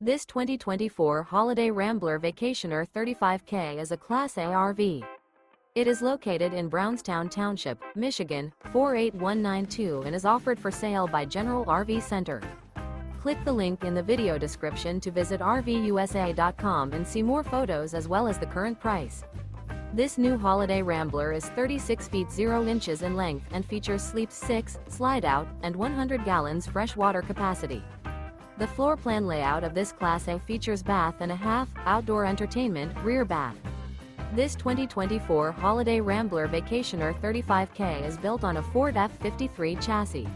This 2024 Holiday Rambler Vacationer 35K is a Class A RV. It is located in Brownstown Township, Michigan, 48192 and is offered for sale by General RV Center. Click the link in the video description to visit RVUSA.com and see more photos as well as the current price. This new Holiday Rambler is 36 feet 0 inches in length and features Sleep 6, Slideout, and 100 gallons fresh water capacity. The floor plan layout of this Class A features bath and a half, outdoor entertainment, rear bath. This 2024 Holiday Rambler Vacationer 35K is built on a Ford F-53 chassis.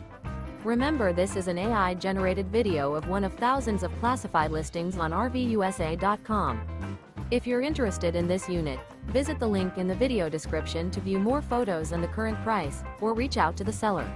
Remember, this is an AI-generated video of one of thousands of classified listings on RVUSA.com. If you're interested in this unit, visit the link in the video description to view more photos and the current price, or reach out to the seller.